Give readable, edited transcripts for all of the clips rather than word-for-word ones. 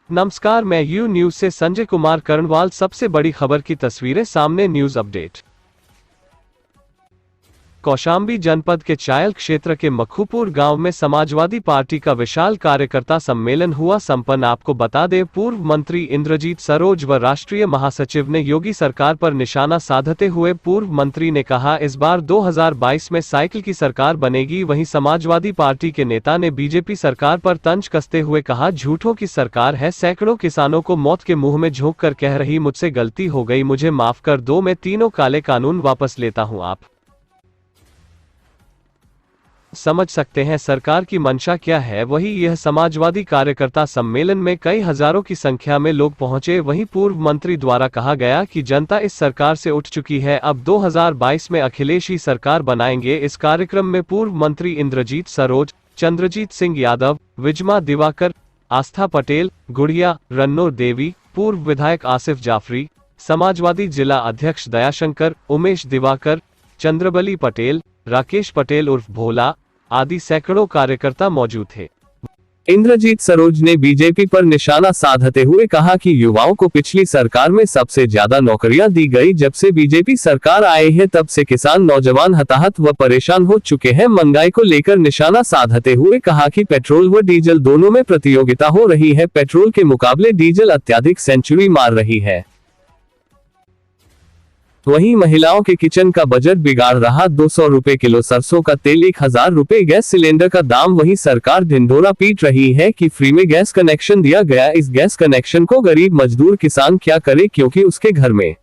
नमस्कार, मैं you news से संजय कुमार कर्णवाल। सबसे बड़ी खबर की तस्वीरें सामने। News update. कौशाम्बी जनपद के चायल क्षेत्र के मखूपुर गांव में समाजवादी पार्टी का विशाल कार्यकर्ता सम्मेलन हुआ संपन्न। आपको बता दें, पूर्व मंत्री इंद्रजीत सरोज व राष्ट्रीय महासचिव ने योगी सरकार पर निशाना साधते हुए पूर्व मंत्री ने कहा, इस बार 2022 में साइकिल की सरकार बनेगी। वहीं समाजवादी पार्टी के नेता ने बीजेपी सरकार पर तंज कसते हुए कहा, झूठों की सरकार है। सैकड़ों किसानों को मौत के मुंह में झोंक कर कह रही, मुझसे गलती हो गई, मुझे माफ कर दो, मैं तीनों काले कानून वापस लेता हूं। आप समझ सकते हैं सरकार की मंशा क्या है। वही यह समाजवादी कार्यकर्ता सम्मेलन में कई हजारों की संख्या में लोग पहुंचे। वहीं पूर्व मंत्री द्वारा कहा गया कि जनता इस सरकार से उठ चुकी है, अब 2022 में अखिलेश ही सरकार बनाएंगे। इस कार्यक्रम में पूर्व मंत्री इंद्रजीत सरोज, चंद्रजीत सिंह यादव, विजमा दिवाकर, आस्था पटेल, गुड़िया, रन्नो देवी, पूर्व विधायक आसिफ जाफरी, समाजवादी जिला अध्यक्ष दयाशंकर, उमेश दिवाकर, चंद्रबली पटेल, राकेश पटेल उर्फ भोला आदि सैकड़ों कार्यकर्ता मौजूद थे। इंद्रजीत सरोज ने बीजेपी पर निशाना साधते हुए कहा कि युवाओं को पिछली सरकार में सबसे ज्यादा नौकरियां दी गई। जब से बीजेपी सरकार आए है तब से किसान नौजवान हताहत व परेशान हो चुके हैं। महंगाई को लेकर निशाना साधते हुए कहा कि पेट्रोल व डीजल दोनों में प्रतियोगिता हो रही है। पेट्रोल के मुकाबले डीजल अत्यधिक सेंचुरी मार रही है। वहीं महिलाओं के किचन का बजट बिगाड़ रहा। 200 रुपए किलो सरसों का तेल, 1000 रुपए गैस सिलेंडर का दाम। वहीं सरकार ढिंढोरा पीट रही है कि फ्री में गैस कनेक्शन दिया गया। इस गैस कनेक्शन को गरीब मजदूर किसान क्या करे, क्योंकि उसके घर में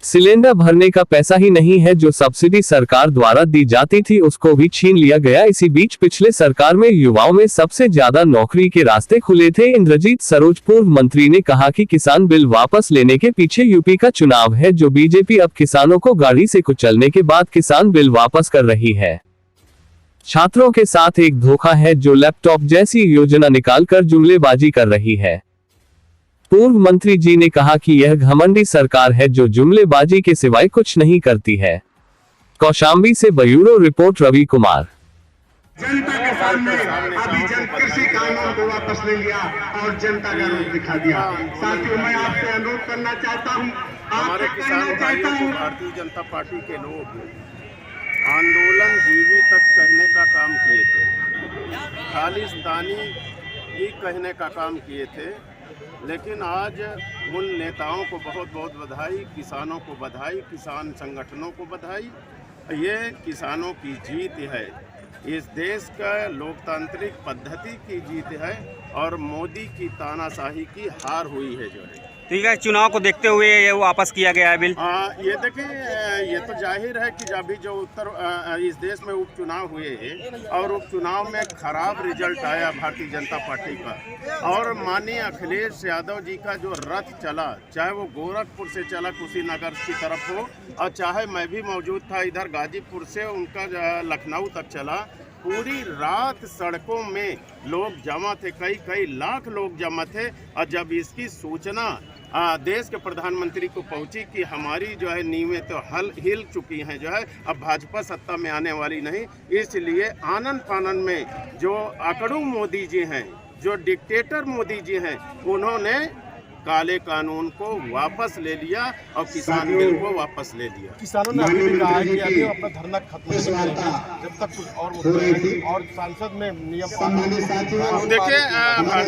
सिलेंडर भरने का पैसा ही नहीं है। जो सब्सिडी सरकार द्वारा दी जाती थी उसको भी छीन लिया गया। इसी बीच पिछले सरकार में युवाओं में सबसे ज्यादा नौकरी के रास्ते खुले थे। इंद्रजीत सरोज पूर्व मंत्री ने कहा कि किसान बिल वापस लेने के पीछे यूपी का चुनाव है। जो बीजेपी अब किसानों को गाड़ी से कुचलने के बाद किसान बिल वापस कर रही है। छात्रों के साथ एक धोखा है, जो लैपटॉप जैसी योजना निकालकर जुमलेबाजी कर रही है। पूर्व मंत्री जी ने कहा कि यह घमंडी सरकार है जो जुमलेबाजी के सिवाय कुछ नहीं करती है। कौशाम्बी से ब्यूरो रिपोर्ट रवि कुमार। जनता के सामने अभी कृषि कानून को वापस ले लिया और जनता का रूप दिखा दिया। साथियों, मैं आपसे अनुरोध करना चाहता हूं, हमारे किसान भाइयों को भारतीय जनता पार्टी के लोग आंदोलन जीवी तक कहने का काम किए थे, खालिस्तानी ही कहने का काम किए थे। लेकिन आज उन नेताओं को बहुत बहुत बधाई, किसानों को बधाई, किसान संगठनों को बधाई। ये किसानों की जीत है, इस देश का लोकतांत्रिक पद्धति की जीत है और मोदी की तानाशाही की हार हुई है। जो है ठीक है, चुनाव को देखते हुए ये वापस किया गया है बिल। ये देखिए, ये तो जाहिर है कि अभी जो इस देश में उपचुनाव हुए और उपचुनाव में खराब रिजल्ट आया भारतीय जनता पार्टी का, और माननीय अखिलेश यादव जी का जो रथ चला, चाहे वो गोरखपुर से चला कुशीनगर की तरफ हो, और चाहे मैं भी मौजूद था इधर गाजीपुर से उनका लखनऊ तक चला, पूरी रात सड़कों में लोग जमा थे, कई लाख लोग जमा थे। और जब इसकी सूचना देश के प्रधानमंत्री को पहुंची कि हमारी जो है नींवें तो हिल चुकी हैं, जो है अब भाजपा सत्ता में आने वाली नहीं, इसलिए आनन फानन में जो अकड़ू मोदी जी हैं, जो डिक्टेटर मोदी जी हैं, उन्होंने काले कानून को वापस ले लिया और किसान बिल को वापस ले लिया। किसानों ने अभी भी कहा है कि अभी अपना धरना खत्म नहीं करेंगे जब तक कुछ और सांसद में नियम देखिए